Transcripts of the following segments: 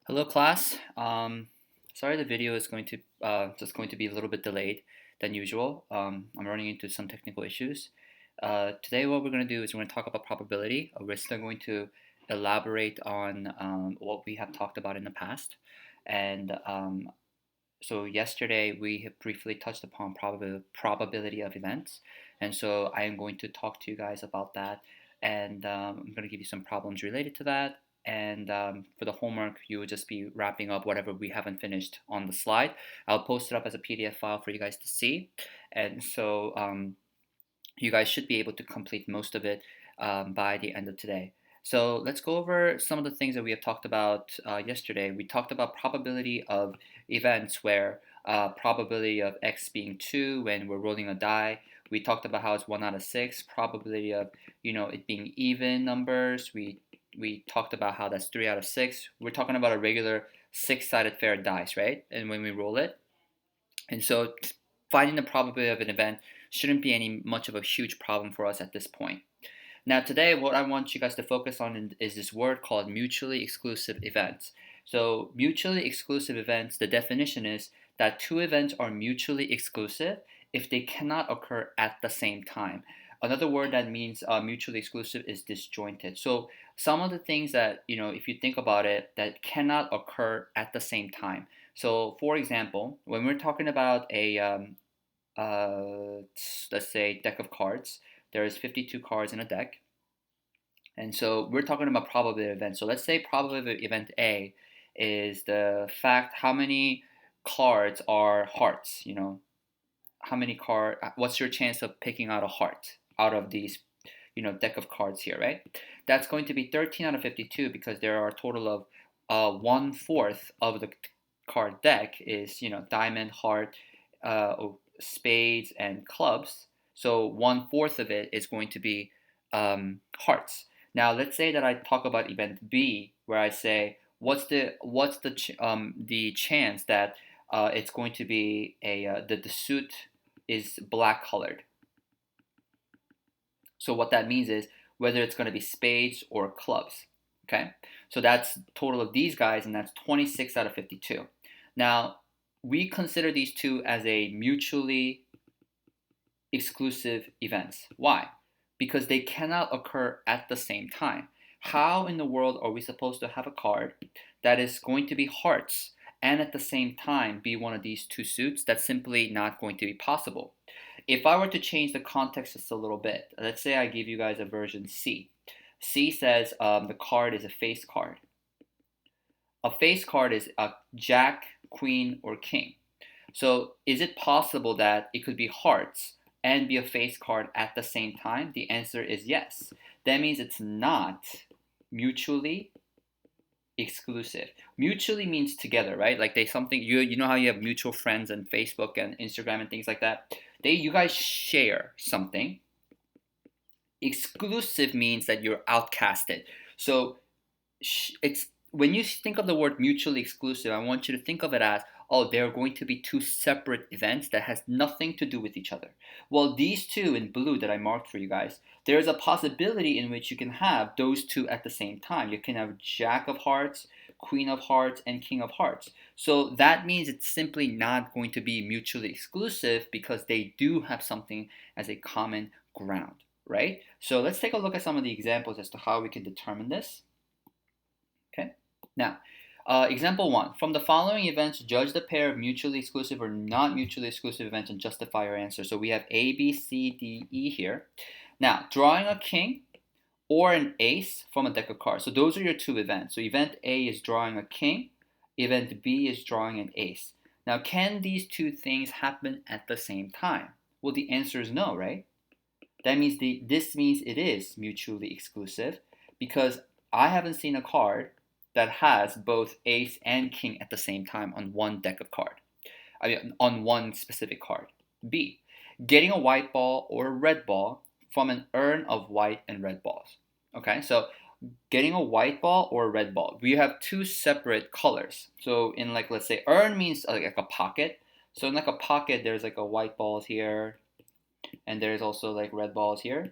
Hello class. Sorry the video is going to just going to be a little bit delayed than usual. I'm running into some technical issues. Today what we're going to do is we're going to talk about probability. We're still going to elaborate on what we have talked about in the past. And so yesterday we have briefly touched upon probability of events. And so I am going to talk to you guys about that. And I'm going to give you some problems related to that. And for the homework, you will just be wrapping up whatever we haven't finished on the slide. I'll post it up as a PDF file for you guys to see. And so you guys should be able to complete most of it by the end of today. So let's go over some of the things that we have talked about yesterday. We talked about probability of events where probability of x being 2 when we're rolling a die. We talked about how it's 1 out of 6. Probability of it being even numbers. We talked about how that's 3 out of 6. We're talking about a regular six-sided fair dice, right? And when we roll it, and so finding the probability of an event shouldn't be any much of a huge problem for us at this point. Now today what I want you guys to focus on is this word called mutually exclusive events. So mutually exclusive events, the definition is that two events are mutually exclusive if they cannot occur at the same time. Another word that means mutually exclusive is disjointed. So some of the things that, if you think about it, that cannot occur at the same time. So for example, when we're talking about uh, let's say deck of cards, there's 52 cards in a deck. And so we're talking about probability of events. So let's say probability of event A is the fact how many cards are hearts, how many what's your chance of picking out a heart out of these, deck of cards here, right? That's going to be 13 out of 52 because there are a total of 1/4 of the card deck is, diamond, heart, spades, and clubs. So 1/4 of it is going to be hearts. Now let's say that I talk about event B, where I say what's the chance that it's going to be the suit is black colored. So what that means is whether it's going to be spades or clubs. Okay, so that's total of these guys, and that's 26 out of 52. Now we consider these two as a mutually exclusive events. Why? Because they cannot occur at the same time. How in the world are we supposed to have a card that is going to be hearts and at the same time be one of these two suits? That's simply not going to be possible. If I were to change the context just a little bit, let's say I give you guys a version C. C says the card is a face card. A face card is a jack, queen, or king. So is it possible that it could be hearts and be a face card at the same time? The answer is yes. That means it's not mutually exclusive. Mutually means together, right? Like they something you know how you have mutual friends on Facebook and Instagram and things like that. You guys share something. Exclusive means that you're outcasted. So it's when you think of the word mutually exclusive, I want you to think of it as, oh, there are going to be two separate events that has nothing to do with each other. Well, these two in blue that I marked for you guys, there's a possibility in which you can have those two at the same time. You can have Jack of Hearts, Queen of Hearts, and King of Hearts. So that means it's simply not going to be mutually exclusive because they do have something as a common ground, right? So let's take a look at some of the examples as to how we can determine this. Okay. Now, example one. From the following events, judge the pair of mutually exclusive or not mutually exclusive events and justify your answer. So we have A, B, C, D, E here. Now, drawing a king or an ace from a deck of cards. So those are your two events. So event A is drawing a king. Event B is drawing an ace. Now, can these two things happen at the same time? Well, the answer is no, right? That means this means it is mutually exclusive because I haven't seen a card that has both ace and king at the same time on one deck of card. I mean, on one specific card. B, getting a white ball or a red ball from an urn of white and red balls. Okay, so getting a white ball or a red ball. We have two separate colors. So in like let's say urn means like a pocket. So in like a pocket, there's like a white balls here, and there's also like red balls here.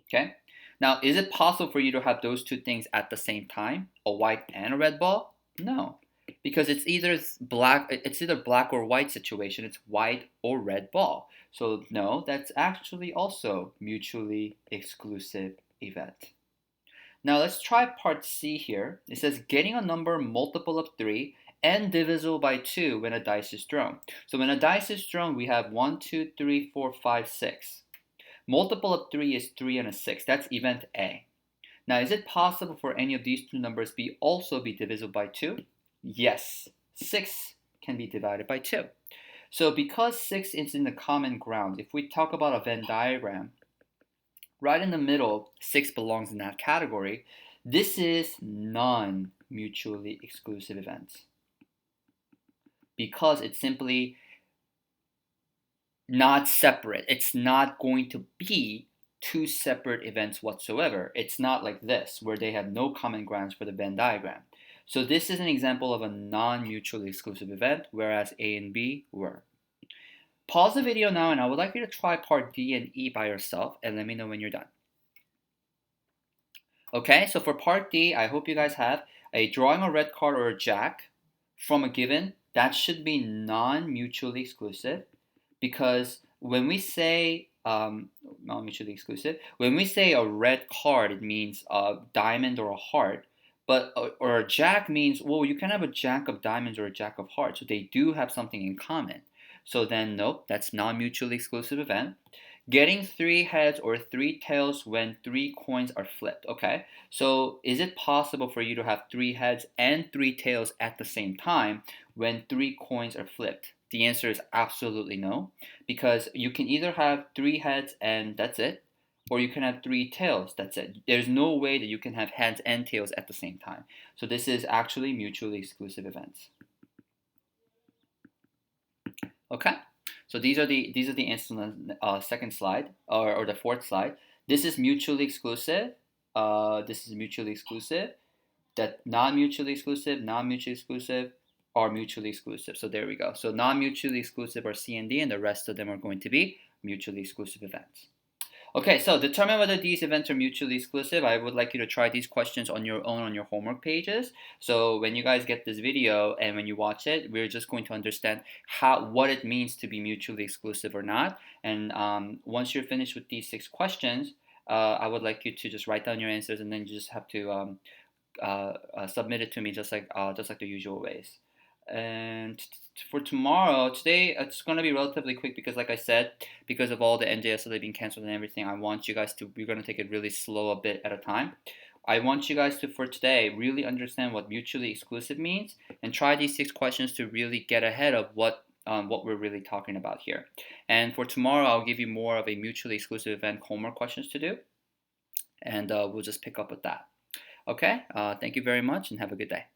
Okay, Now, is it possible for you to have those two things at the same time, a white and a red ball? No, because it's either black or white situation. It's white or red ball. So no, that's actually also mutually exclusive event. Now let's try part C here. It says getting a number multiple of 3 and divisible by 2 when a dice is thrown. So when a dice is thrown, we have 1, 2, 3, 4, 5, 6. Multiple of 3 is 3 and a 6. That's event A. Now, is it possible for any of these two numbers also be divisible by 2? Yes, 6 can be divided by 2. So because 6 is in the common ground, if we talk about a Venn diagram, right in the middle, 6 belongs in that category. This is non-mutually exclusive events because it's simply not separate. It's not going to be two separate events whatsoever. It's not like this, where they have no common grounds for the Venn diagram. So this is an example of a non-mutually exclusive event, whereas A and B were. Pause the video now, and I would like you to try part D and E by yourself, and let me know when you're done. Okay, so for part D, I hope you guys have a drawing a red card or a jack from a given. That should be non-mutually exclusive, because when we say non-mutually exclusive, when we say a red card, it means a diamond or a heart. But or a jack means, well, you can have a jack of diamonds or a jack of hearts, so they do have something in common. So then, nope, that's non-mutually exclusive event. Getting 3 heads or 3 tails when 3 coins are flipped. Okay, so is it possible for you to have 3 heads and 3 tails at the same time when 3 coins are flipped? The answer is absolutely no, because you can either have 3 heads and that's it, or you can have 3 tails, that's it. There's no way that you can have heads and tails at the same time. So this is actually mutually exclusive events. Okay, so these are the answers on the second slide, or the fourth slide. This is mutually exclusive. This is mutually exclusive. That non-mutually exclusive, non-mutually exclusive, are mutually exclusive. So there we go. So non-mutually exclusive are C and D, and the rest of them are going to be mutually exclusive events. Okay, so determine whether these events are mutually exclusive. I would like you to try these questions on your own on your homework pages. So when you guys get this video and when you watch it, we're just going to understand what it means to be mutually exclusive or not. And once you're finished with these 6 questions, I would like you to just write down your answers, and then you just have to submit it to me just like the usual ways. And for tomorrow, today it's going to be relatively quick because, like I said, because of all the NJSLA being canceled and everything, I want you guys to, we're going to take it really slow, a bit at a time. I want you guys to, for today, really understand what mutually exclusive means and try these 6 questions to really get ahead of what we're really talking about here. And for tomorrow, I'll give you more of a mutually exclusive event homework questions to do, and we'll just pick up with that. Okay, thank you very much and have a good day.